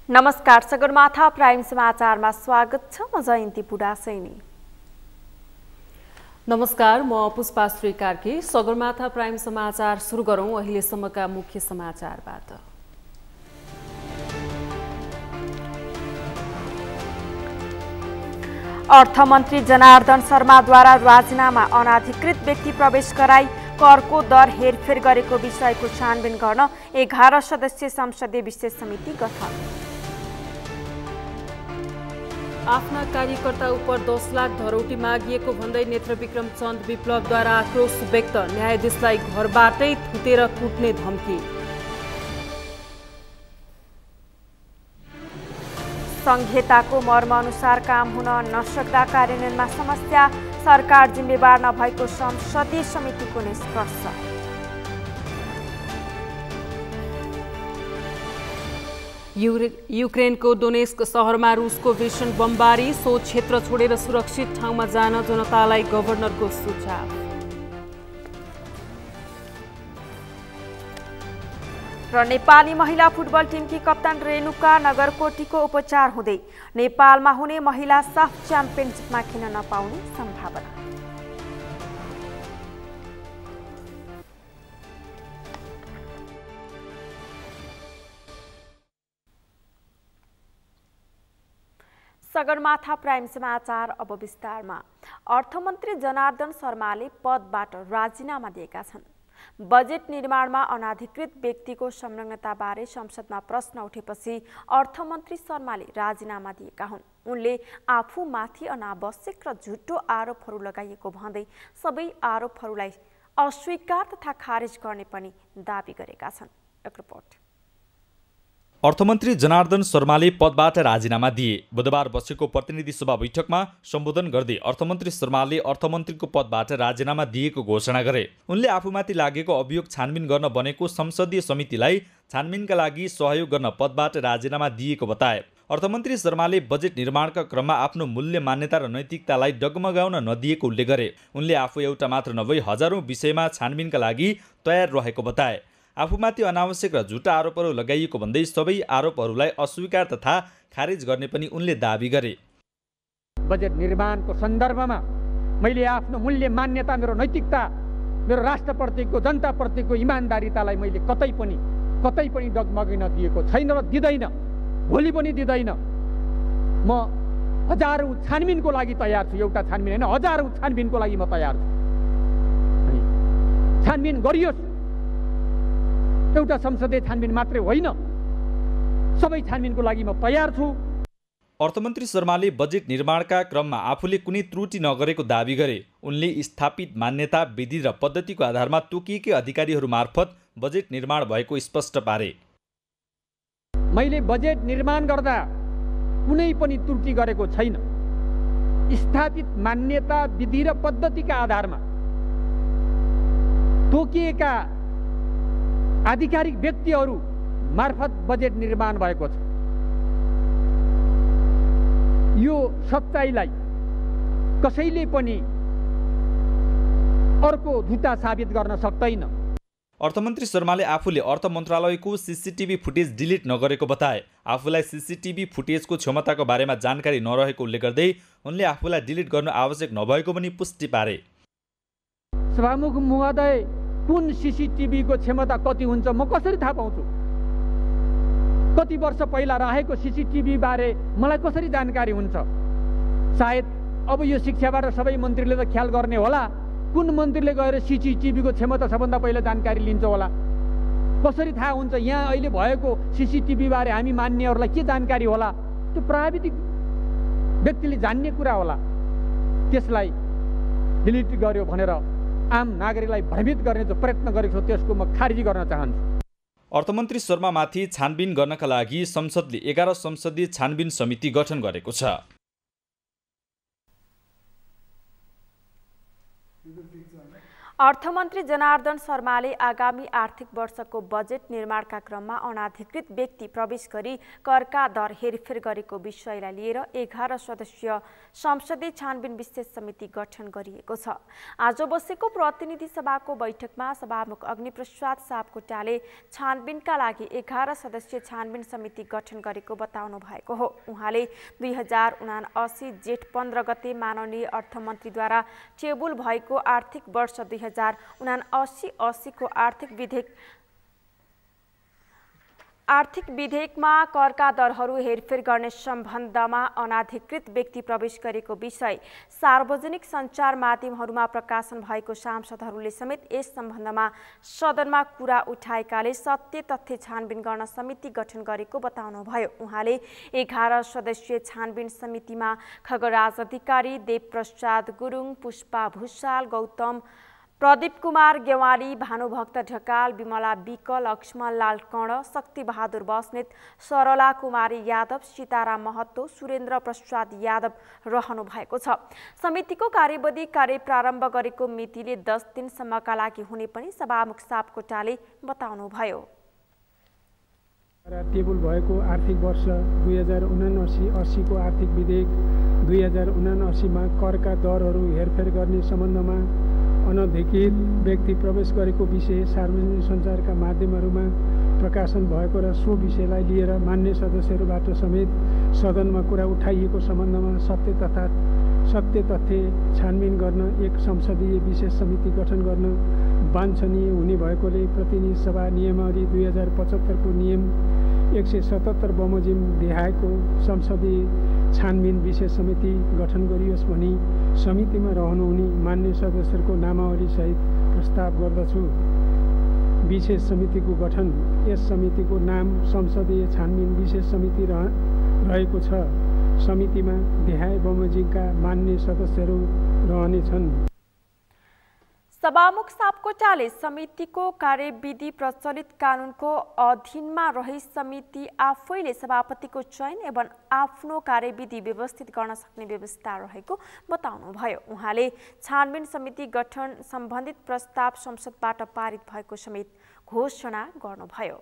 नमस्कार, सगरमाथा प्राइम समाचारमा स्वागत छ। म जयन्ती बुढासैनी। नमस्कार, म पुष्पाश्री कार्की। सगरमाथा प्राइम समाचार सुरु गरौं अहिलेसम्मका मुख्य समाचारबाट। अर्थमन्त्री जनार्दन शर्माद्वारा राजीनामा, अनाधिकृत व्यक्ति प्रवेश गराई करको दर हेरफेर गरेको विषयको छानबिन गर्न 11 सदस्यीय संसदीय विशेष समिति गठन। आफ्ना कार्यकर्ता उप 10 लाख धरौटी मागिएको भन्दै नेत्रविक्रम चन्द विप्लवद्वारा आक्रोश व्यक्त, न्यायाधीशलाई घरबाटै थुतेर कुट्ने धम्की। संहिताको मर्मअनुसार काम हुन नसक्दा कार्यान्वयनमा समस्या, सरकार जिम्मेवार नभएको संसदीय समितिको निष्कर्ष। युक्रेनको डोनेस्क सहरमा रुसको भीषण बमबारी, सो क्षेत्र छोडेर सुरक्षित ठाउँमा जान जनतालाई गभर्नरको सुझाव। र नेपाली महिला फुटबल टिमकी कप्तान रेणुका नगरकोटीको उपचार हुँदै नेपालमा हुने महिला साफ च्याम्पियनसिपमा खेल्न नपाउने सम्भावना। सगरमाथा प्राइम समाचार अब विस्तारमा। अर्थमन्त्री जनार्दन शर्माले पदबाट राजीनामा दिएका छन्। बजेट निर्माणमा अनाधिकृत व्यक्तिको संलग्नताबारे संसदमा प्रश्न उठेपछि अर्थमन्त्री शर्माले राजीनामा दिएका हुन्। उनले आफूमाथि अनावश्यक र झुटो आरोपहरू लगाइएको भन्दै सबै आरोपहरूलाई अस्वीकार तथा खारेज गर्ने पनि दाबी गरेका छन्। एक रिपोर्ट। अर्थमन्त्री जनार्दन शर्माले पदबाट राजीनामा दिए। बुधबार बसेको प्रतिनिधि सभा बैठकमा सम्बोधन गर्दै अर्थमन्त्री शर्माले अर्थमन्त्रीको पदबाट राजीनामा दिएको घोषणा गरे। उनले आफूमाथि लागेको अभियोग छानबिन गर्न बनेको संसदीय समितिलाई छानबिनका लागि सहयोग गर्न पदबाट राजीनामा दिएको बताए। अर्थमन्त्री शर्माले बजेट निर्माणका क्रममा आफ्नो मूल्य मान्यता र नैतिकतालाई डगमगाउन नदिएको उल्लेख गरे। उनले आफू एउटा मात्र नभई हजारौं विषयमा छानबिनका लागि तयार रहेको बताए। आफूमाथि अनावश्यक र झुटा आरोपहरू लगाइएको भन्दै सबै आरोपहरूलाई अस्वीकार तथा खारेज गर्ने पनि उनले दाबी गरे। बजेट निर्माणको सन्दर्भमा मैले आफ्नो मूल्य मान्यता, मेरो नैतिकता, मेरो राष्ट्रप्रतिको, जनताप्रतिको इमान्दारितालाई मैले कतै पनि डगमगिन दिएको छैन र दिँदैन, भोलि पनि दिँदैन। म हजारौं छानबिनको लागि तयार छु। एउटा छानबिन होइन, हजारौं छानबिनको लागि म तयार छु। छानबिन गरियोस्। एउटा संसदीय छानबिन मात्रै होइन, सबै छानबिनको लागि म तयार छु। अर्थमन्त्री शर्माले बजेट निर्माणका क्रममा आफूले कुनै त्रुटि नगरेको दाबी गरे। उनले स्थापित मान्यता, विधि र पद्धतिको आधारमा तोकिएकै अधिकारीहरू मार्फत बजेट निर्माण भएको स्पष्ट पारे। मैले बजेट निर्माण गर्दा कुनै पनि त्रुटि गरेको छैन। स्थापित मान्यता, विधि र पद्धतिका आधारमा तोकिएका आधिकारिक व्यक्तिहरू मार्फत बजेट निर्माण भएको छ। यो सच्चाइलाई कसैले पनि अर्को झुटा साबित गर्न सक्दैन। अर्थमन्त्री शर्माले आफूले अर्थ मन्त्रालयको सीसीटीभी फुटेज डिलिट नगरेको बताए। आफूलाई सीसीटीभी फुटेजको क्षमताको बारेमा जानकारी नरहेको उल्लेख गर्दै उनले आफूलाई डिलिट गर्नु आवश्यक नभएको पनि पुष्टि पारे। सभामुख महोदय, कुन सीसीटीभीको क्षमता कति हुन्छ म कसरी थाहा पाउँछु? कति वर्ष पहिला राखेको सीसीटीभी बारे मलाई कसरी जानकारी हुन्छ? सायद अब यो शिक्षाबाट सबै मन्त्रीले त ख्याल गर्ने होला। कुन मन्त्रीले गएर सीसीटीभीको क्षमता सबभन्दा पहिला जानकारी लिन्छ होला? कसरी थाहा हुन्छ? यहाँ अहिले भएको सीसीटीभी बारे हामी मान्नेहरूलाई के जानकारी होला? त्यो प्राविधिक व्यक्तिले जान्ने कुरा होला। त्यसलाई डिलिट गर्यो भनेर आम नागरिकलाई भ्रमित गर्ने जो प्रयत्न गरेको छ त्यसको म खारिज गर्न चाहन्छु। अर्थमन्त्री शर्मामाथि छानबिन गर्नका लागि संसदले 11 संसदीय छानबिन समिति गठन गरेको छ। अर्थमन्त्री जनार्दन शर्माले आगामी आर्थिक वर्षको बजेट निर्माणका क्रममा अनाधिकृत व्यक्ति प्रवेश गरी करका दर हेरफेर गरेको विषयलाई लिएर 11 सदस्यीय संसदीय छानबिन विशेष समिति गठन गरिएको छ। आज बसेको प्रतिनिधि सभाको बैठकमा सभामुख अग्निप्रसाद सापकोटाले छानबिनका लागि 11 सदस्यीय छानबिन समिति गठन गरेको बताउनु भएको हो। उहाँले 2079 जेठ 15 गते माननीय अर्थमन्त्रीद्वारा टेबुल भएको आर्थिक वर्ष 2079-80 को आर्थिक विधेयकमा करका दरहरू हेरफेर गर्ने सम्बन्धमा अनाधिकृत व्यक्ति प्रवेश गरेको विषय सार्वजनिक सञ्चार माध्यमहरूमा प्रकाशन भएको सांसदहरूले समेत यस सम्बन्धमा सदनमा कुरा उठाएकाले सत्य तथ्य छानबिन गर्न समिति गठन गरेको बताउनुभयो। उहाँले 11 सदस्यीय छानबिन समितिमा खगराज अधिकारी, देवप्रसाद गुरुङ, पुष्पा भुषाल, गौतम प्रदीप कुमार गेवाली, भानुभक्त ढकाल, विमला विक, लक्ष्मण लाल कर्ण, शक्तिबहादुर बस्नेत, सरला कुमारी यादव, सीताराम महतो, सुरेन्द्र प्रसाद यादव रहनु भएको छ। समितिको कार्यविधि कार्य प्रारम्भ गरेको मितिले 10 दिनसम्मका लागि हुने पनि सभामुख सापकोटाले बताउनुभयो। टेबल भएको आर्थिक वर्ष 2079-80 को आर्थिक विधेयक 2079 मा करका दरहरू हेरफेर गर्ने सम्बन्धमा अनधिकृत व्यक्ति प्रवेश गरेको विषय सार्वजनिक सञ्चारका माध्यमहरूमा प्रकाशन भएको र सो विषयलाई लिएर मान्य सदस्यहरूबाट समेत सदनमा कुरा उठाइएको सम्बन्धमा सत्य तथ्य छानबिन गर्न एक संसदीय विशेष समिति गठन गर्न वाञ्छनीय हुने भएकोले प्रतिनिधि सभा नियमावली 2075 को नियम 177 बमोजिम देहायको संसदीय छानबिन विशेष समिति गठन गरियोस् भनी समितिमा रहनुहुने मान्य सदस्यहरूको नामावली सहित प्रस्ताव गर्दछु। विशेष समितिको गठन। यस समितिको नाम संसदीय छानबिन विशेष समिति रहेको छ। समितिमा देहाय बमोजिमका मान्य सदस्यहरू रहनेछन्। सभामुख सापकोटाले समितिको कार्यविधि प्रचलित कानुनको अधीनमा रही समिति आफैले सभापतिको चयन एवं आफ्नो कार्यविधि व्यवस्थित गर्न सक्ने व्यवस्था रहेको बताउनुभयो। उहाँले छानबिन समिति गठन सम्बन्धित प्रस्ताव संसदबाट पारित भएको समेत घोषणा गर्नुभयो।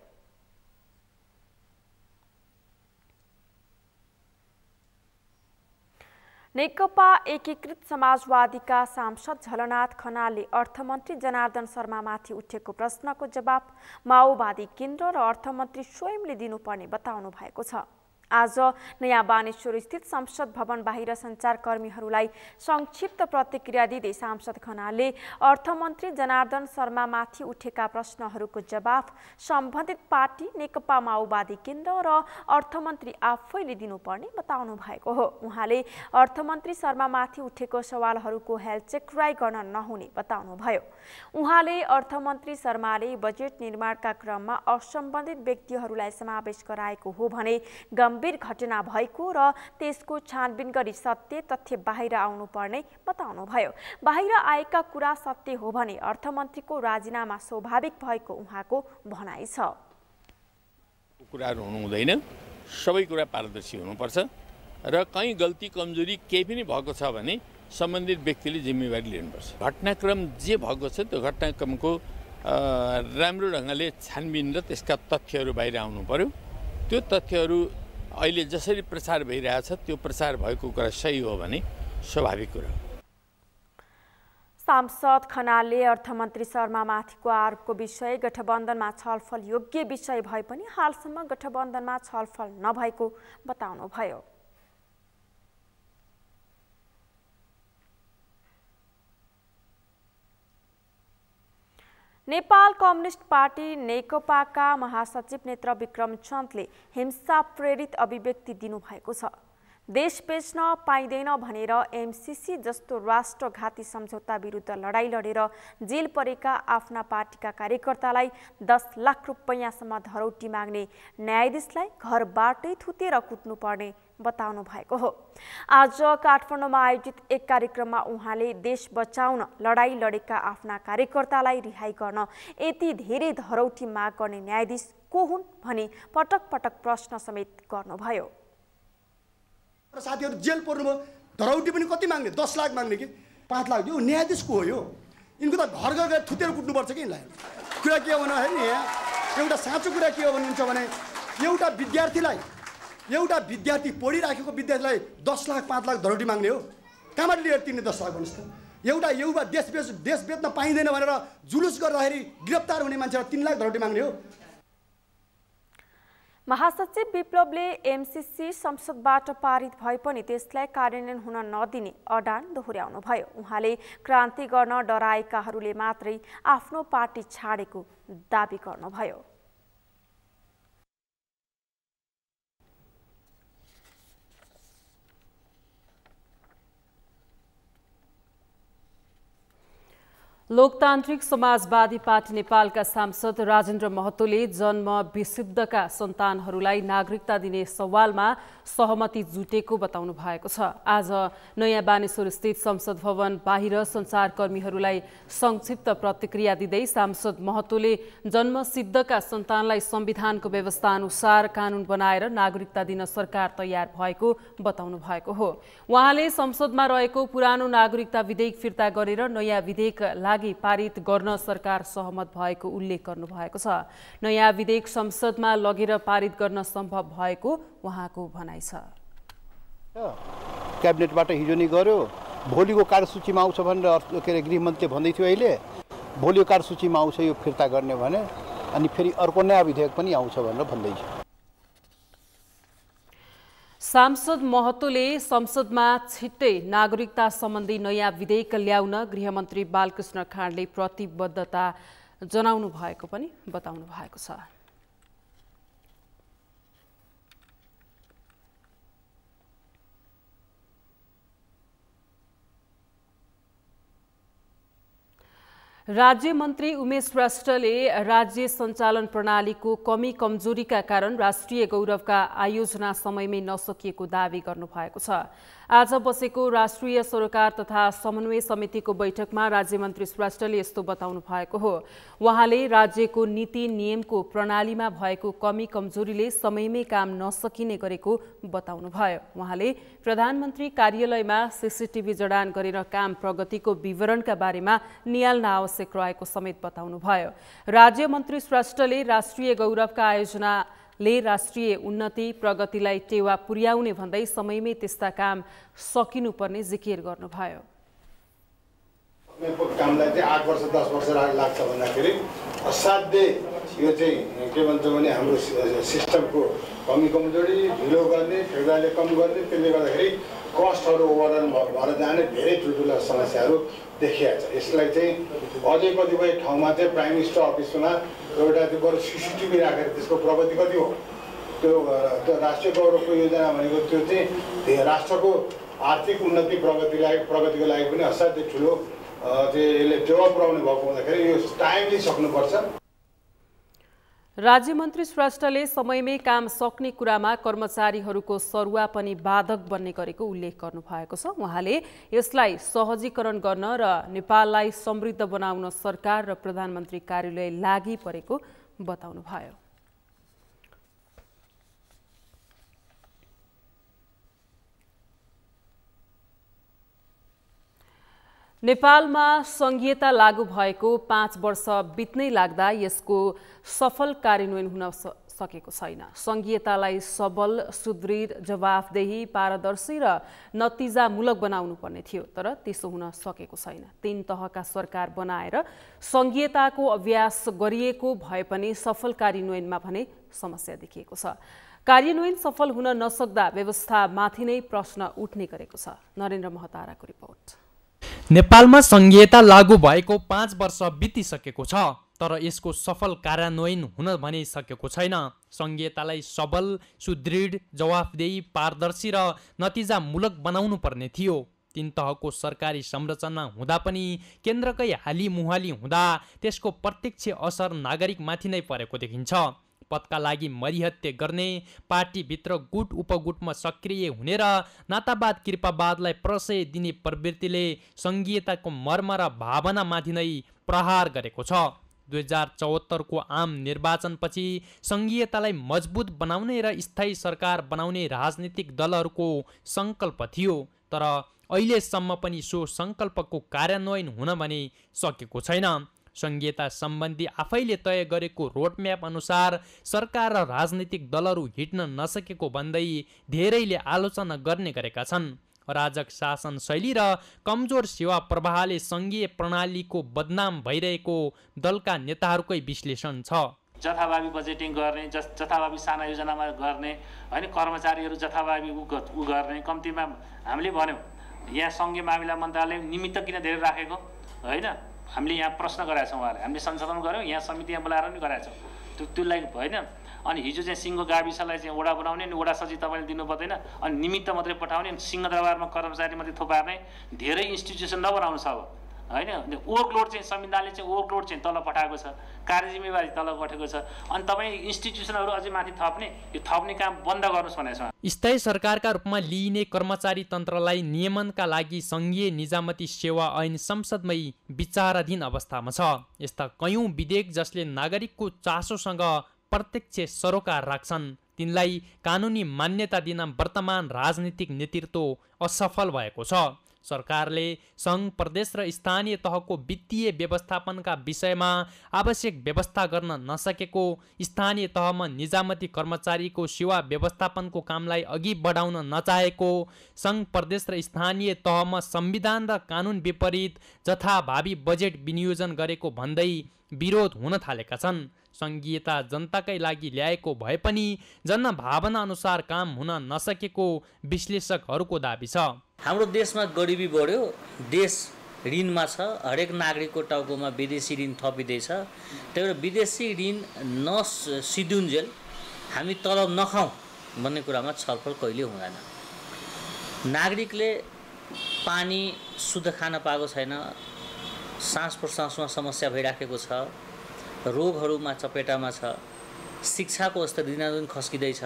नेकपा एकीकृत समाजवादीका सांसद झलनाथ खनालले अर्थमन्त्री जनार्दन शर्मामाथि उठेको प्रश्नको जवाब माओवादी केन्द्र र अर्थमन्त्री स्वयंले दिनुपर्ने बताउनु भएको छ। आज नयाँ बानेश्वर स्थित संसद भवन बाहिर सञ्चारकर्मीहरूलाई संक्षिप्त प्रतिक्रिया दिँदै सांसद खनालले अर्थमन्त्री जनार्दन शर्मामाथि उठेका प्रश्नहरूको जवाफ सम्बन्धित पार्टी नेकपा माओवादी केन्द्र र अर्थमन्त्री आफैले दिनुपर्ने बताउनु भएको हो। उहाँले अर्थमन्त्री शर्मामाथि उठेको सवालहरूको हेलचेक्राइ गर्न नहुने बताउनुभयो। उहाँले अर्थमन्त्री शर्माले बजेट निर्माणका क्रममा असम्बन्धित व्यक्तिहरूलाई समावेश गराएको हो भने गम्भीर घटना भएको र त्यसको छानबिन गरी सत्य तथ्य बाहिर आउनुपर्ने बताउनुभयो। बाहिर आएका कुरा सत्य हो भने अर्थमन्त्रीको राजीनामा स्वाभाविक भएको उहाँको भनाइ छ। कुराहरू हुनु हुँदैन, सबै कुरा पारदर्शी हुनुपर्छ र कहीँ गल्ती कमजोरी केही पनि भएको छ भने सम्बन्धित व्यक्तिले जिम्मेवारी लिनुपर्छ। घटनाक्रम जे भएको छ त्यो घटनाक्रमको राम्रो ढङ्गले छानबिन र त्यसका तथ्यहरू बाहिर आउनु पर्यो। त्यो तथ्यहरू अहिले जसरी प्रचार भइरहेछ त्यो प्रचार भएको कुरा सही हो भने स्वाभाविक कुरा हो। सांसद खनालले अर्थमन्त्री शर्मामाथिको आरोपको विषय गठबन्धनमा छलफल योग्य विषय भए पनि हालसम्म गठबन्धनमा छलफल नभएको बताउनुभयो। नेपाल कम्युनिस्ट पार्टी नेकपाका महासचिव नेत्र विक्रम चन्दले हिंसा प्रेरित अभिव्यक्ति दिनुभएको छ। देश बेच्न पाइँदैन भनेर एमसीसी जस्तो राष्ट्रघाती सम्झौता विरुद्ध लडाईँ लडेर जेल परेका आफ्ना पार्टीका कार्यकर्तालाई 10 लाख रुपैयाँसम्म धरौटी माग्ने न्यायाधीशलाई घरबाटै थुतेर कुट्नुपर्ने बताउनु भएको हो। आज काठमाडौँमा आयोजित एक कार्यक्रममा उहाँले देश बचाउन लडाईँ लडेका आफ्ना कार्यकर्तालाई रिहाई गर्न यति धेरै धरौटी माग गर्ने न्यायाधीश को हुन् भनी पटक पटक प्रश्न समेत गर्नुभयो। साथीहरु जेल पर्नुभयो, धरौटी पनि कति माग्ने? 10 लाख माग्ने कि 5 लाख? यो न्यायाधीश को हो? यो यिनको त घर घर गएर थुतेर कुट्नुपर्छ कि यिनलाई। कुरा के हो भन्दाखेरि यहाँ एउटा साँचो कुरा के हो भन्नुहुन्छ भने एउटा विद्यार्थी पढिराखेको विद्यार्थीलाई 10 लाख 5 लाख धरोटी माग्ने हो। कहाँबाट लिएर तिर्ने 10 लाख भन्नुहोस् त। एउटा युवा देश बेच्न पाइँदैन भनेर जुलुस गर्दाखेरि गिरफ्तार हुने मान्छेलाई 3 लाख धरोटी माग्ने हो। महासचिव विप्लवले एमसीसी संसदबाट पारित भए पनि त्यसलाई कार्यान्वयन हुन नदिने अडान दोहोर्याउनु भयो। उहाँले क्रान्ति गर्न डराएकाहरूले मात्रै आफ्नो पार्टी छाडेको दाबी गर्नुभयो। लोकतान्त्रिक समाजवादी पार्टी नेपालका सांसद राजेन्द्र महतोले जन्म विशुद्धका सन्तानहरूलाई नागरिकता दिने सवालमा सहमति जुटेको बताउनु भएको छ। आज नयाँ बानेश्वर स्थित संसद भवन बाहिर सञ्चारकर्मीहरूलाई संक्षिप्त प्रतिक्रिया दिँदै सांसद महतोले जन्मसिद्धका सन्तानलाई संविधानको व्यवस्था अनुसार कानून बनाएर नागरिकता दिन सरकार तयार भएको बताउनु भएको हो। उहाँले संसदमा रहेको पुरानो नागरिकता विधेयक फिर्ता गरेर नयाँ विधेयक पारित गर्न सरकार सहमत भएको उल्लेख गर्नु भएको छ। नयाँ विधेयक संसदमा लगेर पारित गर्न सम्भव भएको उहाँको भनाइ छ। क्याबिनेटबाट हिजो नै गर्यो, भोलिको कार्यसूचीमा आउँछ भनेर गृहमन्त्रीले भन्दै थियो। अहिले भोलिको कार्यसूचीमा आउँछ यो फिर्ता गर्ने भने, अनि फेरि अर्को नयाँ विधेयक पनि आउँछ भनेर भन्दैछ। सांसद महतोले संसदमा छिट्टै नागरिकता सम्बन्धी नयाँ विधेयक ल्याउन गृहमन्त्री बालकृष्ण खाँडले प्रतिबद्धता जनाउनु भएको पनि बताउनु भएको छ। राज्य मन्त्री उमेश श्रेष्ठले राज्य सञ्चालन प्रणालीको कमी कमजोरीका कारण राष्ट्रिय गौरवका आयोजना समयमै नसकिएको दावी गर्नुभएको छ। आज बसेको राष्ट्रिय सरोकार तथा समन्वय समितिको बैठकमा राज्य मन्त्री श्रेष्ठले यस्तो बताउनु भएको हो। उहाँले राज्यको नीति नियमको प्रणालीमा भएको कमी कमजोरीले समयमै काम नसकिने गरेको बताउनुभयो। उहाँले प्रधानमन्त्री कार्यालयमा सीसीटीभी जडान गरेर काम प्रगतिको विवरणका बारेमा नियाल्न आवश्यक रहेको समेत बताउनुभयो। राज्य मन्त्री श्रेष्ठले राष्ट्रिय गौरवका आयोजनाले राष्ट्रिय उन्नति प्रगतिलाई टेवा पुर्याउने भन्दै समयमै त्यस्ता काम सकिनुपर्ने जिकिर गर्नुभयो। कामलाई चाहिँ 8 वर्ष 10 वर्ष लाग्छ भन्दाखेरि असाध्य यो चाहिँ के भन्छ भने हाम्रो सिस्टमको कमी कमजोरी, ढिलो गर्ने, फेब्रुअरीले कम गर्ने, त्यसले गर्दाखेरि कस्टहरू ओभररन भएर जाने धेरै ठुल्ठुला समस्याहरू देखिएको छ। यसलाई चाहिँ अझै कतिपय ठाउँमा चाहिँ प्राइम मिनिस्टर अफिसमा एउटा त्यो बरु सीसीटीभी राखेर त्यसको प्रगति कति हो, त्यो राष्ट्रिय गौरवको योजना भनेको त्यो चाहिँ राष्ट्रको आर्थिक उन्नति प्रगतिको लागि पनि असाध्यै ठुलो यसले टेवा पुर्याउने भएको हुँदाखेरि यो टाइमली सक्नुपर्छ। राज्य मन्त्री श्रेष्ठले समयमै काम सक्ने कुरामा कर्मचारीहरूको सरुवा पनि बाधक बन्ने गरेको उल्लेख गर्नुभएको छ। उहाँले यसलाई सहजीकरण गर्न र नेपाललाई समृद्ध बनाउन सरकार र प्रधानमन्त्री कार्यालय लागि परेको बताउनुभयो। नेपालमा संघीयता लागू भएको 5 वर्ष बित्नै लाग्दा यसको सफल कार्यान्वयन हुन सकेको छैन। संघीयतालाई सबल, सुदृढ, जवाफदेही, पारदर्शी र नतिजामूलक बनाउनु पर्ने थियो, तर त्यसो हुन सकेको छैन। 3 तहका सरकार बनाएर संघीयताको अभ्यास गरिएको भए पनि सफल कार्यान्वयनमा भने समस्या देखिएको छ। कार्यान्वयन सफल हुन नसक्दा व्यवस्थामाथि नै प्रश्न उठ्ने गरेको छ। नरेन्द्र महताराको रिपोर्ट। नेपालमा संघीयता लागू भएको 5 वर्ष बितिसकेको छ, तर यसको सफल कार्यान्वयन हुन भने सकेको छैन। संघीयतालाई सबल, सुदृढ, जवाफदेही, पारदर्शी र नतिजामूलक बनाउनु पर्ने थियो। 3 तहको सरकारी संरचना हुँदा पनि केन्द्रकै हालीमुहाली हुँदा त्यसको प्रत्यक्ष असर नागरिकमाथि नै परेको देखिन्छ। पदका लागि मरिहत्ते गर्ने, पार्टीभित्र गुट उपगुटमा सक्रिय हुने र नातावाद कृपावादलाई प्रशय दिने प्रवृत्तिले संघीयताको मर्म र भावनामाथि नै प्रहार गरेको छ। 2074 को आम निर्वाचनपछि संघीयतालाई मजबुत बनाउने र स्थायी सरकार बनाउने राजनीतिक दलहरूको सङ्कल्प थियो। तर अहिलेसम्म पनि सो सङ्कल्पको कार्यान्वयन हुन भने सकेको छैन। सङ्घीयता सम्बन्धी आफैले तय गरेको रोडम्याप अनुसार सरकार र राजनीतिक दलहरू हिँड्न नसकेको भन्दै धेरैले आलोचना गर्ने गरेका छन्। अराजक शासन शैली र कमजोर सेवा प्रवाहले सङ्घीय प्रणालीको बदनाम भइरहेको दलका नेताहरूकै विश्लेषण छ। जथाभावी बजेटिङ गर्ने, जथाभावी साना योजनामा गर्ने होइन, कर्मचारीहरू जथाभावी उ गर्ने। कम्तीमा हामीले भन्यौँ यहाँ सङ्घीय मामिला मन्त्रालय निमित्त किन धेरै राखेको होइन, हामीले यहाँ प्रश्न गराएको छौँ उहाँले, हामीले संशोधन गऱ्यौँ, यहाँ समिति यहाँ बोलाएर पनि गराएको छौँ त्यसलाई होइन। अनि हिजो चाहिँ सिङ्गो गाविसलाई चाहिँ वडा बनाउने अनि वडा सचिव तपाईँले दिनु पर्दैन, अनि निमित्त मात्रै पठाउने, सिंहदरबारमा कर्मचारी मात्रै थुपार्ने, धेरै इन्स्टिट्युसन नबनाउनु छ अब होइन। ओभरलोड चाहिँ संविधानले चाहिँ ओभरलोड चाहिँ तल पठाएको छ, कार्य जिम्मेवारी तल पठाएको छ, अनि तपाईँ इन्स्टिट्युसनहरू अझै माथि थप्ने, यो थप्ने काम बन्द गर्नुहोस् भनेको छ। स्थायी सरकारका रूपमा लिइने कर्मचारी तन्त्रलाई नियमनका लागि सङ्घीय निजामती सेवा ऐन संसदमै विचाराधीन अवस्थामा छ। यस्ता कयौँ विधेयक जसले नागरिकको चासोसँग प्रत्यक्ष सरोकार राख्छन् तिनलाई कानुनी मान्यता दिन वर्तमान राजनीतिक नेतृत्व असफल भएको छ। सरकारले सङ्घ, प्रदेश र स्थानीय तहको वित्तीय व्यवस्थापनका विषयमा आवश्यक व्यवस्था गर्न नसकेको, स्थानीय तहमा निजामती कर्मचारीको सेवा व्यवस्थापनको कामलाई अघि बढाउन नचाहेको, सङ्घ, प्रदेश र स्थानीय तहमा संविधान र कानुन विपरीत जथाभावी बजेट विनियोजन गरेको भन्दै विरोध हुन थालेका छन्। सङ्घीयता जनताकै लागि ल्याएको भए पनि जनभावना अनुसार काम हुन नसकेको विश्लेषकहरूको दाबी छ। हाम्रो देशमा गरिबी बढ्यो, देश ऋणमा छ, हरेक नागरिकको टाउकोमा विदेशी ऋण थपिँदैछ। त्यही भएर विदेशी ऋण नसिधुन्जेल हामी तलब नखाउँ भन्ने कुरामा छलफल कहिले हुँदैन। नागरिकले पानी शुद्ध खान पाएको छैन, सास प्रश्वासमा समस्या भइराखेको छ, रोगहरूमा चपेटामा छ, शिक्षाको स्तर दिनादिन खस्किँदैछ।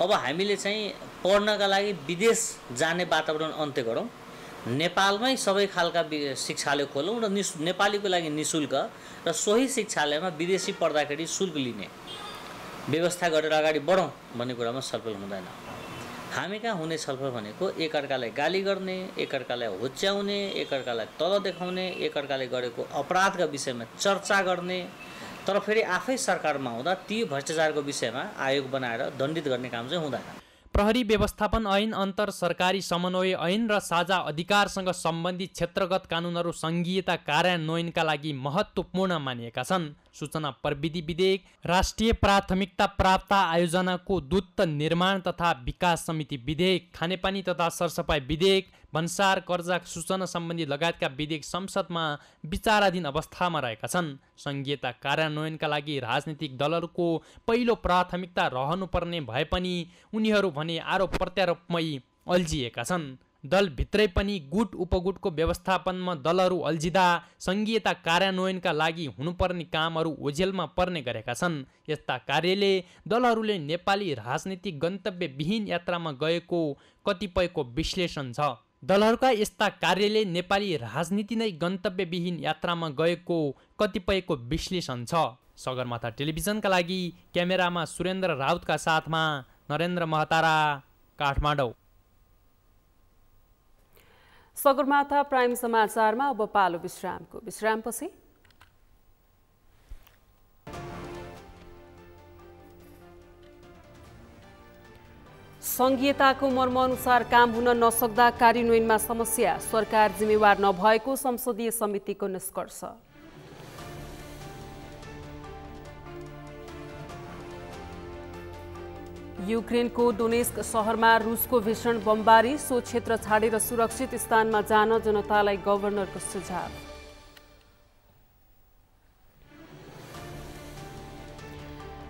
अब हामीले चाहिँ पढ्नका लागि विदेश जाने वातावरण अन्त्य गरौँ, नेपालमै सबै खालका शिक्षालय खोलौँ र नेपालीको लागि निःशुल्क र सोही शिक्षालयमा विदेशी पढ्दाखेरि शुल्क लिने व्यवस्था गरेर अगाडि बढौँ भन्ने कुरामा छलफल हुँदैन। हामी कहाँ हुने छलफल भनेको एकअर्कालाई गाली गर्ने, एकअर्कालाई होच्याउने, एकअर्कालाई तल देखाउने, एकअर्काले गरेको अपराधका विषयमा चर्चा गर्ने, तर फेरि आफै सरकारमा हुँदा ती भ्रष्टाचारको विषयमा आयोग बनाएर दण्डित गर्ने काम चाहिँ हुँदैन। प्रहरी व्यवस्थापन ऐन, अन्तर सरकारी समन्वय ऐन र साझा अधिकारसँग सम्बन्धित क्षेत्रगत कानुनहरू सङ्घीयता कार्यान्वयनका लागि महत्त्वपूर्ण मानिएका छन्। सूचना प्रविधि विधेयक, राष्ट्रिय प्राथमिकता प्राप्त आयोजनाको दूत निर्माण तथा विकास समिति विधेयक, खानेपानी तथा सरसफाइ विधेयक, भन्सार कर्जा सूचना सम्बन्धी लगायतका विधेयक संसदमा विचाराधीन अवस्थामा रहेका छन्। सङ्घीयता कार्यान्वयनका लागि राजनीतिक दलहरूको पहिलो प्राथमिकता रहनुपर्ने भए पनि उनीहरू भने आरोप प्रत्यारोपमै अल्झिएका छन्। दलभित्रै पनि गुट उपगुटको व्यवस्थापनमा दलहरू अल्झिँदा सङ्घीयता कार्यान्वयनका लागि हुनुपर्ने कामहरू ओझेलमा पर्ने गरेका छन्। यस्ता कार्यले दलहरूले नेपाली राजनीतिक गन्तव्यविहीन यात्रामा गएको कतिपयको विश्लेषण छ। दलहरूका यस्ता कार्यले नेपाली राजनीति नै गन्तव्यविहीन यात्रामा गएको कतिपयको विश्लेषण छ। सगरमाथा टेलिभिजनका लागि क्यामेरामा सुरेन्द्र राउतका साथमा नरेन्द्र महतारा, काठमाडौँ। सगरमाथा प्राइम समाचारमा अब पालो विश्रामको। विश्रामपछि सङ्घीयताको मर्मअनुसार काम हुन नसक्दा कार्यान्वयनमा समस्या, सरकार जिम्मेवार नभएको संसदीय समितिको निष्कर्ष। युक्रेनको डोनेस्क सहरमा रुसको भीषण बमबारी, सो क्षेत्र छाडेर सुरक्षित स्थानमा जान जनतालाई गभर्नरको सुझाव।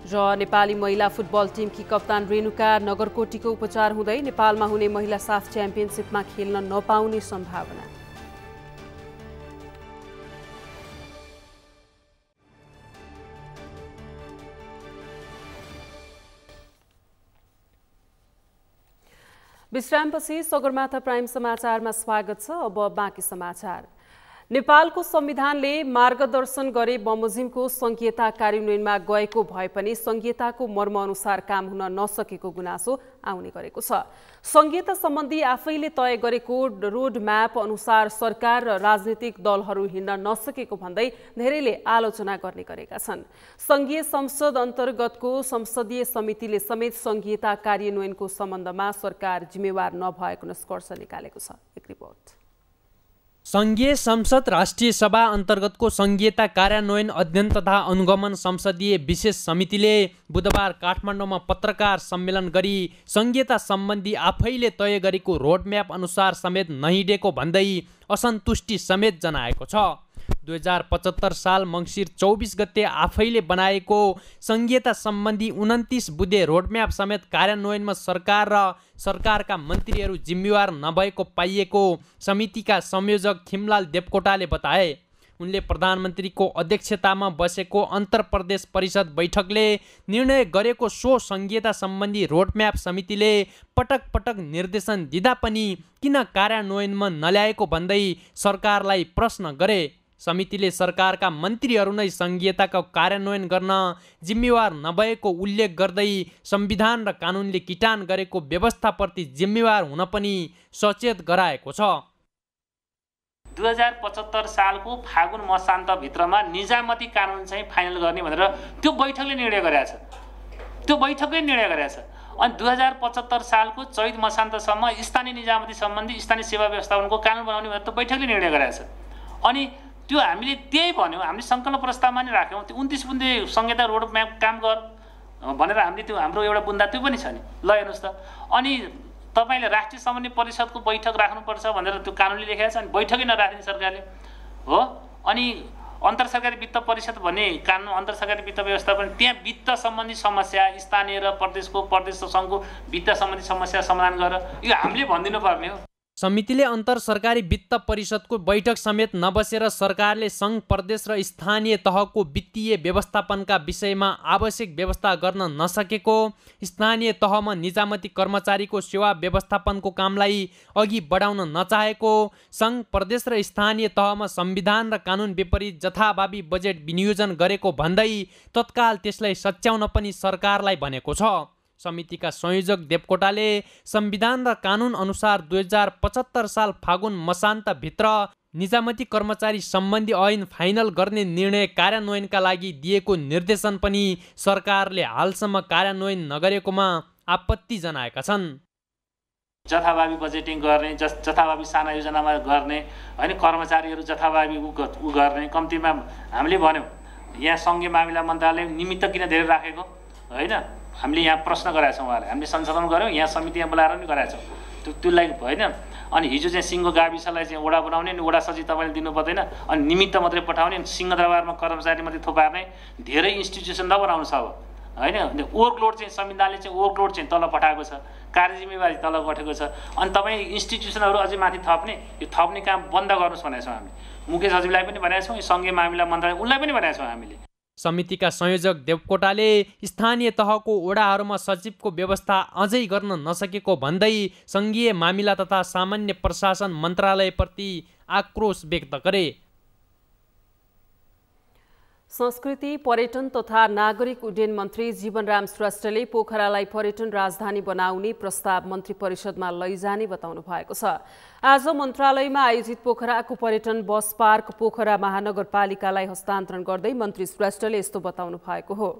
र नेपाली महिला फुटबल टिमकी कप्तान रेणुका नगरकोटीको उपचार हुँदै नेपालमा हुने महिला साफ च्याम्पियनसिपमा खेल्न नपाउने सम्भावना। विश्रामपछि सगरमाथा प्राइम समाचारमा स्वागत छ। अब बाँकी समाचार। नेपालको संविधानले मार्गदर्शन गरे बमोजिमको संघीयता कार्यान्वयनमा गएको भए पनि संघीयताको मर्मअनुसार काम हुन नसकेको गुनासो आउने गरेको छ। संघीयता सम्बन्धी आफैले तय गरेको रोड म्याप अनुसार सरकार र राजनीतिक दलहरू हिँड्न नसकेको भन्दै धेरैले आलोचना गर्ने गरेका छन्। संघीय संसद अन्तर्गतको संसदीय समितिले समेत संघीयता कार्यान्वयनको सम्बन्धमा सरकार जिम्मेवार नभएको निष्कर्ष निकालेको छ। एक रिपोर्ट। संघीय संसद राष्ट्रिय सभा अन्तर्गतको संघीयता कार्यान्वयन अध्ययन तथा अनुगमन संसदीय विशेष समितिले बुधबार काठमाडौँमा पत्रकार सम्मेलन गरी संघीयता सम्बन्धी आफैले तय गरेको रोडम्याप अनुसार समेत नहिँडेको भन्दै असन्तुष्टि समेत जनाएको छ। 2075 साल मङ्सिर 24 गते आफैले बनाएको संघीयता सम्बन्धी 29 बुँदे रोडम्याप समेत कार्यान्वयनमा सरकार र सरकारका मन्त्रीहरू जिम्मेवार नभएको पाइएको समितिका संयोजक खिमलाल देवकोटाले बताए। उनले प्रधानमन्त्रीको अध्यक्षतामा बसेको अन्तरप्रदेश परिषद बैठकले निर्णय गरेको सो संघीयता सम्बन्धी रोडम्याप समितिले पटक पटक निर्देशन दिँदा पनि किन कार्यान्वयनमा नल्याएको भन्दै सरकारलाई प्रश्न गरे। समितिले सरकारका मन्त्रीहरू नै संघीयताको कार्यान्वयन गर्न जिम्मेवार नभएको उल्लेख गर्दै संविधान र कानुनले किटान गरेको व्यवस्थाप्रति जिम्मेवार हुन पनि सचेत गराएको छ। 2075 सालको फागुन मसान्तभित्रमा निजामती कानुन चाहिँ फाइनल गर्ने भनेर त्यो बैठकले निर्णय गरेको छ। त्यो बैठकले निर्णय गरेको छ। अनि 2075 सालको चैत मसान्तसम्म स्थानीय निजामती सम्बन्धी स्थानीय सेवा व्यवस्थापनको कानुन बनाउने भनेर त्यो बैठकले निर्णय गरेको छ। अनि त्यो हामीले त्यही भन्यौँ, हामीले सङ्कल्प प्रस्तावमा नै राख्यौँ। त्यो 29 बुँदे संहिता रोड म्याप काम गर भनेर हामीले त्यो हाम्रो एउटा बुन्दा त्यो पनि छ नि। ल हेर्नुहोस् त, अनि तपाईँले राष्ट्रिय समन्वय परिषदको बैठक राख्नुपर्छ भनेर त्यो कानुनले लेखेको छ। अनि बैठकै नराख्ने सरकारले हो। अनि अन्तर सरकारी वित्त परिषद भन्ने कानुन अन्तर सरकारी वित्त व्यवस्थापन, त्यहाँ वित्त सम्बन्धी समस्या स्थानीय र प्रदेश सङ्घको वित्त सम्बन्धी समस्या समाधान गरेर यो हामीले भनिदिनु पर्ने हो। समितिले अन्तर सरकारी वित्त परिषदको बैठक समेत नबसेर सरकारले सङ्घ प्रदेश र स्थानीय तहको वित्तीय व्यवस्थापनका विषयमा आवश्यक व्यवस्था गर्न नसकेको, स्थानीय तहमा निजामती कर्मचारीको सेवा व्यवस्थापनको कामलाई अघि बढाउन नचाहेको, सङ्घ प्रदेश र स्थानीय तहमा संविधान र कानुन विपरीत जथाभावी बजेट विनियोजन गरेको भन्दै तत्काल त्यसलाई सच्याउन पनि सरकारलाई भनेको छ। समितिका संयोजक देवकोटाले संविधान र कानुन अनुसार 2075 साल फागुन मसान्तभित्र निजामती कर्मचारी सम्बन्धी ऐन फाइनल गर्ने निर्णय कार्यान्वयनका लागि दिएको निर्देशन पनि सरकारले हालसम्म कार्यान्वयन नगरेकोमा आपत्ति जनाएका छन्। जथाभावी बजेटिङ गर्ने, जथाभावी साना योजनामा गर्ने होइन, कर्मचारीहरू जथाभावी उ गर्ने। कम्तीमा हामीले भन्यौँ यहाँ सङ्घीय मामिला मन्त्रालय निमित्त किन धेरै राखेको होइन, हामीले यहाँ प्रश्न गराएको छौँ। उहाँले हामीले संशोधन गऱ्यौँ, यहाँ समिति यहाँ बोलाएर पनि गराएको छौँ। त्यसलाई होइन। अनि हिजो चाहिँ सिङ्गो गाविसलाई चाहिँ वडा बनाउने अनि वडा सचिव तपाईँले दिनु पर्दैन, अनि निमित्त मात्रै पठाउने, सिंहदरबारमा कर्मचारी मात्रै थुपार्ने, धेरै इन्स्टिट्युसन नबनाउनु छ अब होइन। ओभरलोड चाहिँ संविधानले चाहिँ ओभरलोड चाहिँ तल पठाएको छ, कार्य जिम्मेवारी तल पठाएको छ। अनि तपाईँ इन्स्टिट्युसनहरू अझै माथि थप्ने, यो थप्ने काम बन्द गर्नुहोस् भनेको छौँ हामीले। मुख्य सचिवलाई पनि भनेको छौँ, यो सङ्घीय मामिला मन्त्रालय उनलाई पनि भनेको छौँ हामीले। समितिका संयोजक देवकोटाले स्थानीय तहको वडाहरूमा सचिवको व्यवस्था अझै गर्न नसकेको भन्दै सङ्घीय मामिला तथा सामान्य प्रशासन मन्त्रालयप्रति आक्रोश व्यक्त गरे। संस्कृति, पर्यटन तथा नागरिक उड्डयन मन्त्री जीवनराम श्रेष्ठले पोखरालाई पर्यटन राजधानी बनाउने प्रस्ताव मन्त्री परिषदमा लैजाने बताउनु भएको छ। आज मन्त्रालयमा आयोजित पोखराको पर्यटन बस पार्क पोखरा महानगरपालिकालाई हस्तान्तरण गर्दै मन्त्री श्रेष्ठले यस्तो बताउनु भएको हो।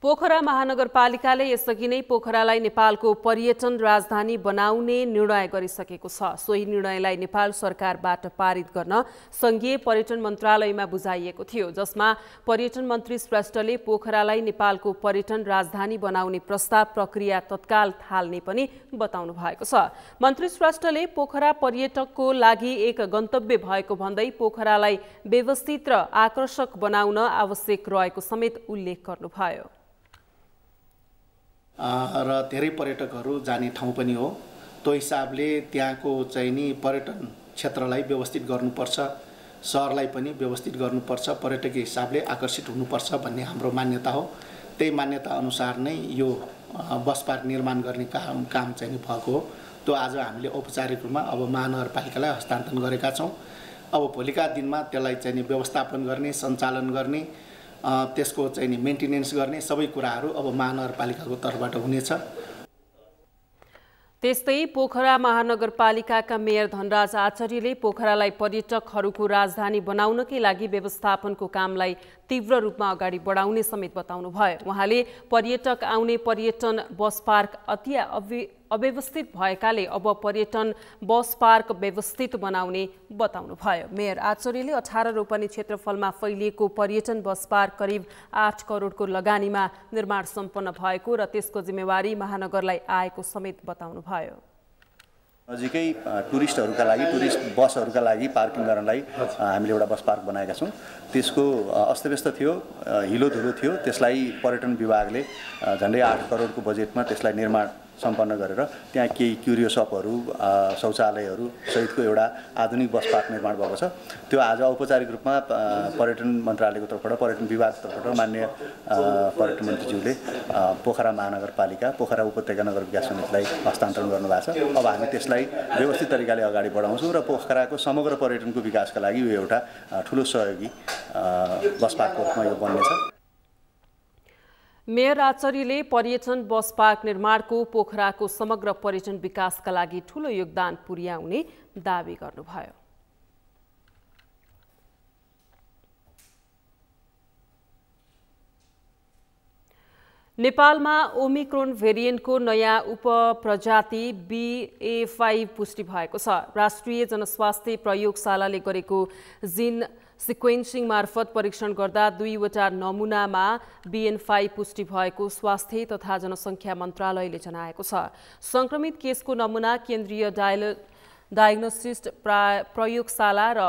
पोखरा महानगरपालिकाले यसअघि नै पोखरालाई नेपालको पर्यटन राजधानी बनाउने निर्णय गरिसकेको छ। सोही निर्णयलाई नेपाल सरकारबाट पारित गर्न सङ्घीय पर्यटन मन्त्रालयमा बुझाइएको थियो, जसमा पर्यटन मन्त्री श्रेष्ठले पोखरालाई नेपालको पर्यटन राजधानी बनाउने प्रस्ताव प्रक्रिया तत्काल थाल्ने पनि बताउनु भएको छ। मन्त्री श्रेष्ठले पोखरा पर्यटकको लागि एक गन्तव्य भएको भन्दै पोखरालाई व्यवस्थित र आकर्षक बनाउन आवश्यक रहेको समेत उल्लेख गर्नुभयो। र धेरै पर्यटकहरू जाने ठाउँ पनि हो। त्यो हिसाबले त्यहाँको चाहिँ नि पर्यटन क्षेत्रलाई व्यवस्थित गर्नुपर्छ, सहरलाई पनि व्यवस्थित गर्नुपर्छ, पर्यटकीय हिसाबले आकर्षित हुनुपर्छ भन्ने हाम्रो मान्यता हो। त्यही मान्यता अनुसार नै यो बस पार्क निर्माण गर्ने काम चाहिँ भएको हो। त्यो आज हामीले औपचारिक रूपमा अब महानगरपालिकालाई हस्तान्तरण गरेका छौँ अब भोलिका दिनमा त्यसलाई चाहिँ नि व्यवस्थापन गर्ने, सञ्चालन गर्ने, त्यसको चाहिँ नि मेन्टेनेन्स गर्ने सबै कुराहरू अब महानगरपालिकाको तर्फबाट हुनेछ। त्यस्तै पोखरा महानगरपालिकाका मेयर धनराज आचार्यले पोखरालाई पर्यटकहरूको राजधानी बनाउनकै लागि व्यवस्थापनको कामलाई तीव्र रूपमा अगाडि बढाउने समेत बताउनुभयो। उहाँले पर्यटक आउने पर्यटन बस पार्क अति अव्यवस्थित भएकाले अब पर्यटन बस पार्क व्यवस्थित बनाउने बताउनुभयो। मेयर आचार्यले 18 रोपनी क्षेत्रफलमा फैलिएको पर्यटन बस पार्क करिब 8 करोडको लगानीमा निर्माण सम्पन्न भएको र त्यसको जिम्मेवारी महानगरलाई आएको समेत बताउनुभयो। नजिकै टुरिस्टहरूका लागि, टुरिस्ट बसहरूका लागि पार्किङ गर्नलाई हामीले एउटा बस पार्क बनाएका छौँ। त्यसको अस्तव्यस्त थियो, हिलो धुलो थियो, त्यसलाई पर्यटन विभागले झन्डै 8 करोडको बजेटमा त्यसलाई निर्माण सम्पन्न गरेर त्यहाँ केही क्युरियो सपहरू, शौचालयहरू सहितको एउटा आधुनिक बस पार्क निर्माण भएको छ। त्यो आज औपचारिक रूपमा पर्यटन मन्त्रालयको तर्फबाट, पर्यटन विभागको तर्फबाट माननीय पर्यटन मन्त्रीज्यूले पोखरा महानगरपालिका, पोखरा उपत्यका नगर विकास समितिलाई हस्तान्तरण गर्नुभएको छ। अब हामी त्यसलाई व्यवस्थित तरिकाले अगाडि बढाउँछौँ र पोखराको समग्र पर्यटनको विकासका लागि यो एउटा ठुलो सहयोगी बस पार्कको रूपमा यो बन्नेछ। मेयर आचार्यले पर्यटन बस पार्क निर्माणको पोखराको समग्र पर्यटन विकासका लागि ठूलो योगदान पुर्याउने दावी गर्नुभयो। नेपालमा ओमिक्रोन भेरिएन्टको नयाँ उपप्रजाति BA.5 पुष्टि भएको छ। राष्ट्रिय जनस्वास्थ्य प्रयोगशालाले गरेको जिन सिक्वेन्सिङ मार्फत परीक्षण गर्दा 2वटा नमुनामा BN5 पुष्टि भएको स्वास्थ्य तथा जनसङ्ख्या मन्त्रालयले जनाएको छ। संक्रमित केसको नमुना केन्द्रीय डायग्नोस्टिक प्रयोगशाला र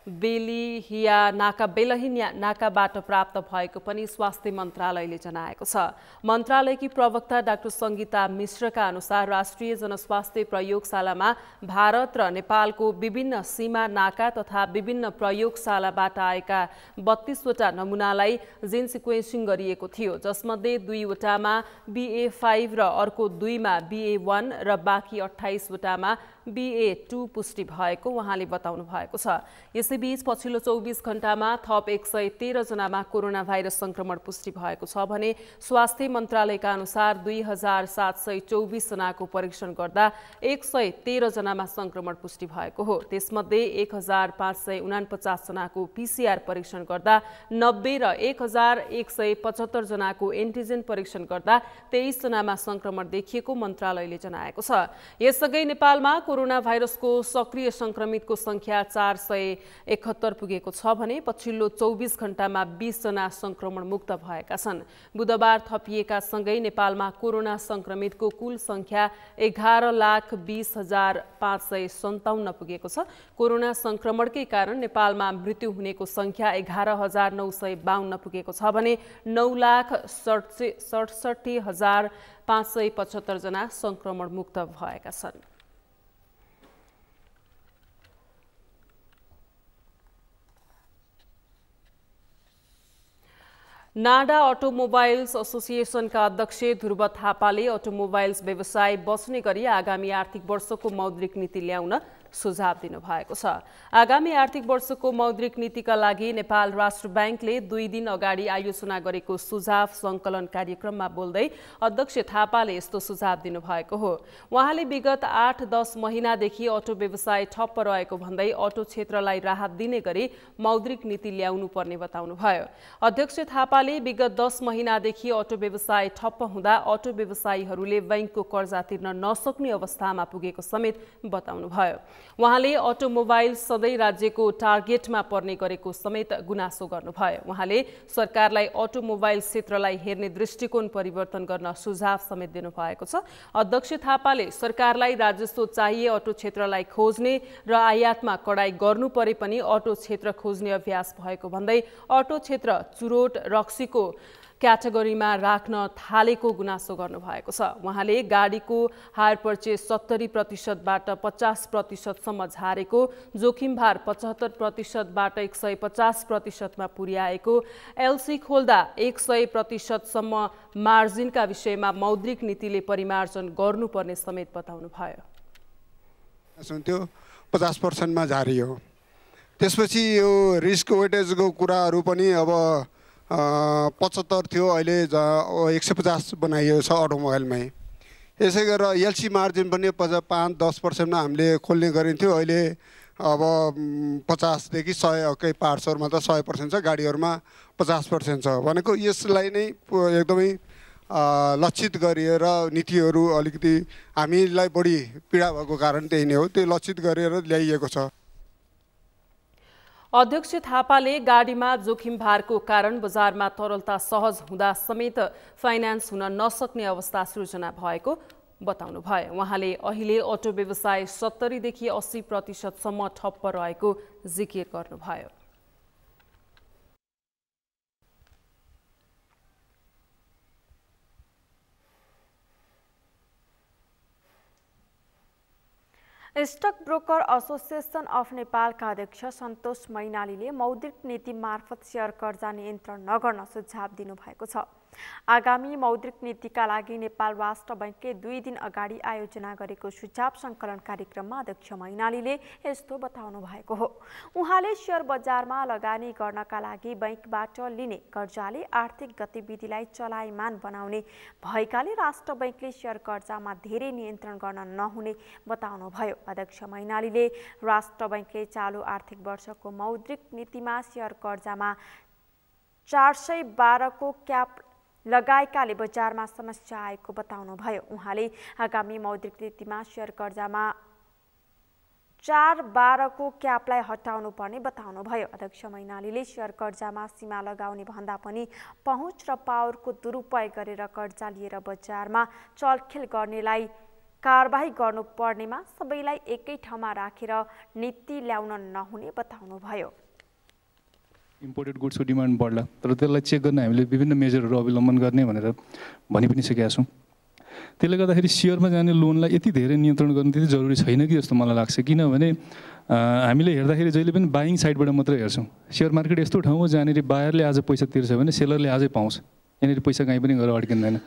बेलिहिया नाकाबाट प्राप्त भएको पनि स्वास्थ्य मन्त्रालयले जनाएको छ। मन्त्रालयकी प्रवक्ता डाक्टर सङ्गीता मिश्रका अनुसार राष्ट्रिय जनस्वास्थ्य प्रयोगशालामा भारत र नेपालको विभिन्न सीमा नाका तथा विभिन्न प्रयोगशालाबाट आएका 32वटा नमुनालाई जिन सिक्वेन्सिङ गरिएको थियो, जसमध्ये 2वटामा BA5 र अर्को 2मा BA1 र बाँकी 28वटामा BA2 पुष्टि भएको उहाँले बताउनु भएको छ। यसैबीच पछिल्लो 24 घण्टामा थप 113 जनामा कोरोना भाइरस संक्रमण पुष्टि भएको छ भने स्वास्थ्य मन्त्रालयका अनुसार 2724 जनाको परीक्षण गर्दा 113 जनामा संक्रमण पुष्टि भएको हो। त्यसमध्ये 1549 जनाको PCR परीक्षण गर्दा 90 र 1175 जनाको एन्टिजेन परीक्षण गर्दा 23 जनामा संक्रमण देखिएको मन्त्रालयले जनाएको छ। यसअघि नेपालमा कोरोना भाइरसको सक्रिय संक्रमितको संख्या 471 पुगेको छ भने पछिल्लो 24 घण्टामा 20 जना संक्रमण मुक्त भएका छन्। बुधबार थपिएका सँगै नेपालमा कोरोना संक्रमितको कुल संख्या 11,20,557 पुगेको छ। कोरोना संक्रमणकै कारण नेपालमा मृत्यु हुनेको संख्या 11,952 पुगेको छ भने 9,67,575 जना संक्रमण मुक्त भएका छन्। नाडा अटोमोबाइल्स एसोसिएसनका अध्यक्ष ध्रुव थापाले अटोमोबाइल्स व्यवसाय बच्ने गरी आगामी आर्थिक वर्षको मौद्रिक नीति ल्याउन सुझाव दिनुभएको छ। आगामी आर्थिक वर्षको मौद्रिक नीतिका लागि नेपाल राष्ट्र ब्याङ्कले 2 दिन अगाडि आयोजना गरेको सुझाव संकलन कार्यक्रममा बोल्दै अध्यक्ष थापाले यस्तो सुझाव दिनुभएको हो। उहाँले विगत 8-10 महिनादेखि अटो व्यवसाय ठप्प रहेको भन्दै अटो क्षेत्रलाई राहत दिने गरी मौद्रिक नीति ल्याउनु पर्ने बताउनुभयो। अध्यक्ष थापाले विगत 10 महिनादेखि अटो व्यवसाय ठप्प हुँदा अटो व्यवसायीहरूले बैंकको कर्जा तिर्न नसक्ने अवस्थामा पुगेको समेत बताउनुभयो। उहाँले अटोमोबाइल सधैँ राज्यको टार्गेटमा पर्ने गरेको समेत गुनासो गर्नुभयो। उहाँले सरकारलाई अटोमोबाइल क्षेत्रलाई हेर्ने दृष्टिकोण परिवर्तन गर्न सुझाव समेत दिनुभएको छ। अध्यक्ष थापाले सरकारलाई राजस्व चाहिए अटो क्षेत्रलाई खोज्ने र आयातमा कडाई गर्नु परे पनि अटो क्षेत्र खोज्ने अभ्यास भएको भन्दै अटो क्षेत्र चुरोट रक्सीको क्याटेगोरीमा राख्न थालेको गुनासो गर्नुभएको छ। उहाँले गाडीको हायर पर्चेस 70%बाट 50%सम्म झारेको, जोखिम भार 75%बाट 150%मा पुर्याएको, एलसी खोल्दा 100%सम्म मार्जिनका विषयमा मौद्रिक नीतिले परिमार्जन गर्नुपर्ने समेत बताउनुभयो। त्यो 50%मा झारियो त्यसपछि यो रिस्क वेटेजको कुराहरू पनि अब 75 थियो, अहिले 150 बनाइएको छ अटोमोबाइलमै। यसै गरेर एलसी मार्जिन पनि 5-10%मा हामीले खोल्ने गरिन्थ्यो, अहिले अब 50 देखि 100 कै पार्ट्सहरूमा त 100% छ, गाडीहरूमा 50% छ। भनेको यसलाई नै एकदमै लक्षित गरिएर नीतिहरू अलिकति हामीलाई बढी पीडा भएको कारण त्यही नै हो, त्यो लक्षित गरेर ल्याइएको छ। अध्यक्ष थापाले गाडीमा जोखिम भारको कारण बजारमा तरलता सहज हुँदा समेत फाइनान्स हुन नसक्ने अवस्था सृजना भएको बताउनुभयो। उहाँले अहिले अटो व्यवसाय 70 देखि 80% ठप्प रहेको जिकिर गर्नुभयो। स्टक ब्रोकर एसोसिएसन अफ नेपालका अध्यक्ष सन्तोष मैनालीले मौद्रिक नीति मार्फत शेयर कर्जा नियन्त्रण नगर्न सुझाव दिनुभएको छ। आगामी मौद्रिक नीतिका लागि नेपाल राष्ट्र बैंकले 2 दिन अगाडि आयोजना गरेको सुझाव सङ्कलन कार्यक्रममा अध्यक्ष मैनालीले यस्तो बताउनु भएको हो। उहाँले शेयर बजारमा लगानी गर्नका लागि बैंकबाट लिने कर्जाले आर्थिक गतिविधिलाई चलायमान बनाउने भएकाले राष्ट्र बैंकले शेयर कर्जामा धेरै नियन्त्रण गर्न नहुने बताउनुभयो। अध्यक्ष मैनालीले राष्ट्र बैंकले चालु आर्थिक वर्षको मौद्रिक नीतिमा शेयर कर्जामा 412 को क्याप लगाएकाले बजारमा समस्या आएको बताउनुभयो। उहाँले आगामी मौद्रिक नीतिमा शेयर कर्जामा 412 को क्यापलाई हटाउनु पर्ने बताउनुभयो। अध्यक्ष मैनालीले शेयर कर्जामा सीमा लगाउने भन्दा पनि पहुँच र पावरको दुरुपयोग गरेर कर्जा लिएर बजारमा चलखेल गर्नेलाई कारबाही गर्नुपर्नेमा सबैलाई एकै ठाउँमा राखेर नीति ल्याउन नहुने बताउनुभयो। इम्पोर्टेड गुड्सको डिमान्ड बढ्ला, तर त्यसलाई चेक गर्न हामीले विभिन्न मेजरहरू अवलम्बन गर्ने भनेर भनि पनि सकेका छौँ। त्यसले गर्दाखेरि सेयरमा जाने लोनलाई यति धेरै नियन्त्रण गर्नु त्यति जरुरी छैन कि जस्तो मलाई लाग्छ। किनभने हामीले हेर्दाखेरि जहिले पनि बाइङ साइडबाट मात्रै हेर्छौँ। सेयर मार्केट यस्तो ठाउँ हो जहाँनिर बायरले आज पैसा तिर्छ भने सेलरले आजै पाउँछ, यहाँनिर पैसा कहीँ पनि गएर अड्किँदैन।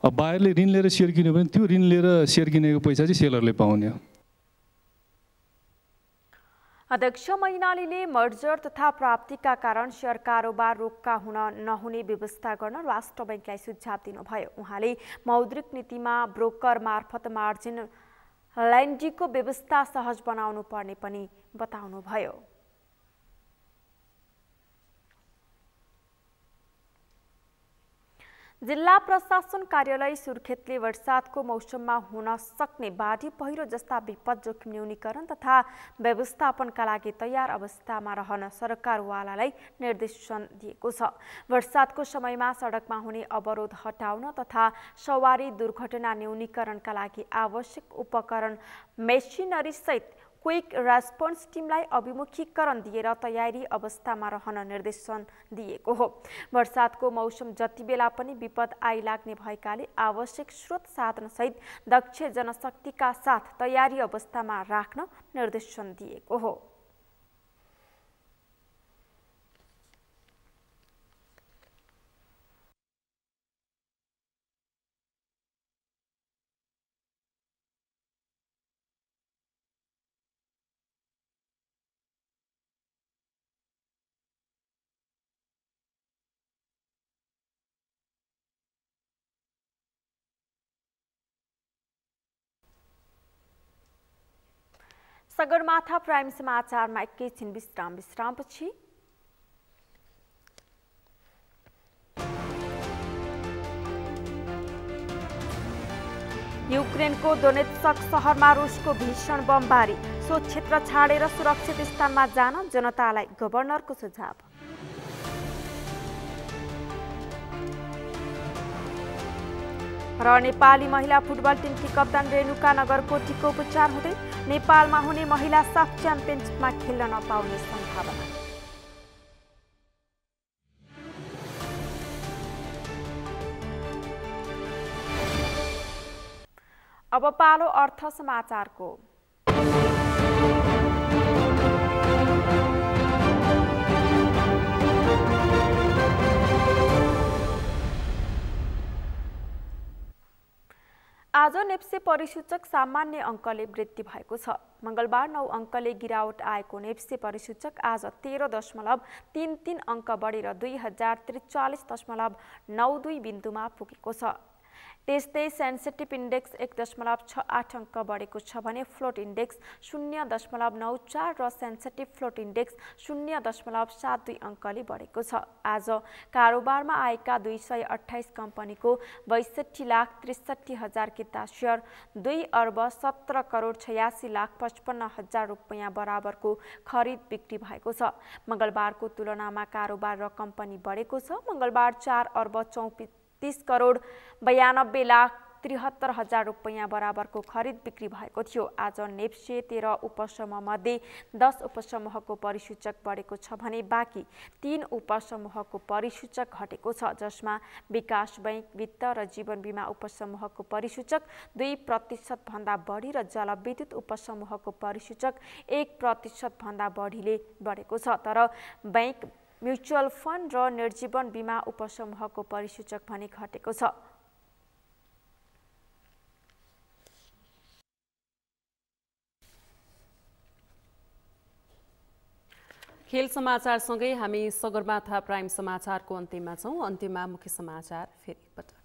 अब बायरले ऋण लिएर सेयर किन्यो भने त्यो ऋण लिएर सेयर किनेको पैसा चाहिँ सेलरले पाउने हो। अध्यक्ष मैनालीले मर्जर तथा प्राप्तिका कारण शेयर कारोबार रोक्का हुन नहुने व्यवस्था गर्न राष्ट्र बैंकलाई सुझाव दिनुभयो। उहाँले मौद्रिक नीतिमा ब्रोकर मार्फत मार्जिन ल्यान्डिङको व्यवस्था सहज बनाउनु पर्ने पनि बताउनुभयो। जिल्ला प्रशासन कार्यालय सुर्खेतले वर्षातको मौसममा हुन सक्ने बाढी पहिरो जस्ता विपद जोखिम न्यूनीकरण तथा व्यवस्थापनका लागि तयार अवस्थामा रहन सरकारवालालाई निर्देशन दिएको छ। वर्षातको समयमा सडकमा हुने अवरोध हटाउन तथा सवारी दुर्घटना न्यूनीकरणका लागि आवश्यक उपकरण मेसिनरी सहित क्विक रेस्पोन्स टिमलाई अभिमुखीकरण दिएर तयारी अवस्थामा रहन निर्देशन दिएको हो। वर्षातको मौसम जति बेला पनि विपद आइलाग्ने भएकाले आवश्यक स्रोत साधन सहित दक्ष जनशक्तिका साथ तयारी अवस्थामा राख्न निर्देशन दिएको हो। सगरमाथा प्राइम समाचारमा एकैछिन विश्रामपछि युक्रेनको दोनेत्स्क शहरमा रुसको भीषण बमबारी, सो क्षेत्र छाडेर सुरक्षित स्थानमा जान जनतालाई गभर्नरको सुझाव। र नेपाली महिला फुटबल टिमकी कप्तान रेणुका नगरकोटीको उपचार हुँदै नेपालमा हुने महिला साफ च्याम्पियनशिपमा खेल्न नपाउने सम्भावना। अब पालो अर्थ समाचारको। आज नेप्से परिसूचक सामान्य अङ्कले वृद्धि भएको छ। मंगलबार 9 अङ्कले गिरावट आएको नेप्से परिसूचक आज 13.33 अङ्क बढेर 2043.92 बिन्दुमा पुगेको छ। त्यस्तै सेन्सिटिभ इन्डेक्स 1.68 अङ्क बढेको छ भने फ्लोट इन्डेक्स 0.94 र सेन्सिटिभ फ्लोट इन्डेक्स 0.72 अङ्कले बढेको छ। आज कारोबारमा आएका 228 कम्पनीको 62,63,000 किता सेयर 2,17,86,55,000 रुपैयाँ बराबरको खरिद बिक्री भएको छ। मंगलबारको तुलनामा कारोबार र कम्पनी बढेको छ। मंगलबार 4,34,92,73,000 रुपैयाँ बराबरको खरिद बिक्री भएको थियो। आज नेप्से 13 उपसमूह मध्ये 10 उपसमूहको परिसूचक बढेको छ भने बाँकी 3 उपसमूहको परिसूचक घटेको छ, जसमा विकास बैंक, वित्त र जीवन बीमा उपसमूहको परिसूचक 2% भन्दा बढी र जलविद्युत उपसमूहको परिसूचक 1% भन्दा बढीले बढेको छ। तर बैंक, म्युचुअल फन्ड र निर्जीवन बीमा उपसमूहको परिसूचक भने घटेको छ। खेल समाचारसँगै हामी सगरमाथा प्राइम समाचारको अन्त्यमा छौं। अन्त्यमा मुख्य समाचार फेरि पटक।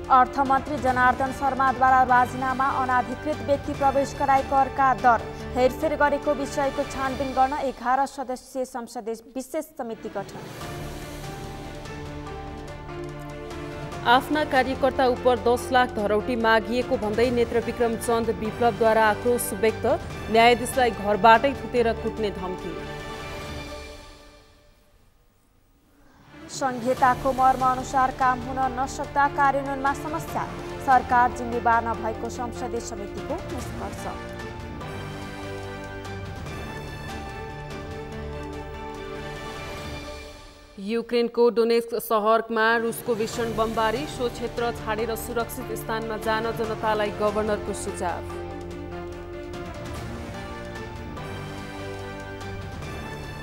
अर्थमन्त्री जनार्दन शर्माद्वारा राजीनामा अनाधिकृत व्यक्ति प्रवेश गराई करका दर हेरफेर गरेको विषयको छानबिन गर्न 11 सदस्यीय संसदीय विशेष समिति गठन। आफ्ना कार्यकर्ता उप 10 लाख धरौटी मागिएको भन्दै नेत्रविक्रम चन्द विप्लवद्वारा आक्रोश व्यक्त। न्यायाधीशलाई घरबाटै थुतेर कुट्ने धम्की। संहिताको मर्म अनुसार काम हुन नसक्दा कार्यान्वयनमा समस्या, सरकार जिम्मेवार नभएको संसदीय समितिको निष्कर्ष। युक्रेनको डोनेस्क शहरमा रुसको भीषण बमबारी, सो क्षेत्र छाडेर सुरक्षित स्थानमा जान जनतालाई गभर्नरको सुझाव।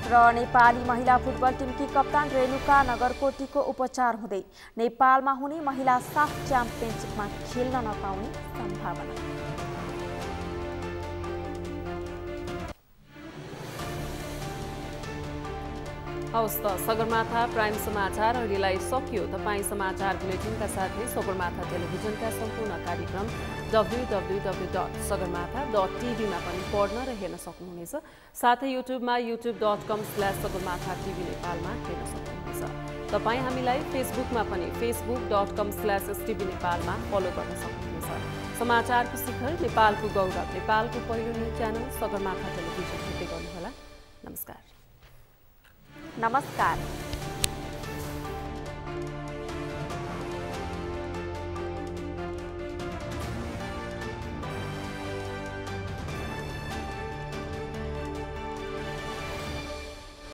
र नेपाली महिला फुटबल टिमकी कप्तान रेणुका नगरकोटीको उपचार हुँदै नेपालमा हुने महिला साफ च्याम्पियनसिपमा खेल्न नपाउने सम्भावना। हवस् त सगरमाथा प्राइम समाचार अहिलेलाई सकियो। तपाईँ समाचार बुलेटिनका साथै सगरमाथा टेलिभिजनका सम्पूर्ण कार्यक्रम www.sagarmatha.tv मा पनि पढ्न र हेर्न सक्नुहुनेछ। साथै युट्युबमा youtube.com/sagarmatha.tv नेपालमा हेर्न सक्नुहुनेछ। तपाईँ हामीलाई फेसबुकमा पनि facebook.com/stv नेपालमा फलो गर्न सक्नुहुनेछ। समाचारको शिखर, नेपालको गौरव, नेपालको पहिलो न्युज च्यानल सगरमाथा टेलिभिजन हेर्दै गर्नुहोला। नमस्कार।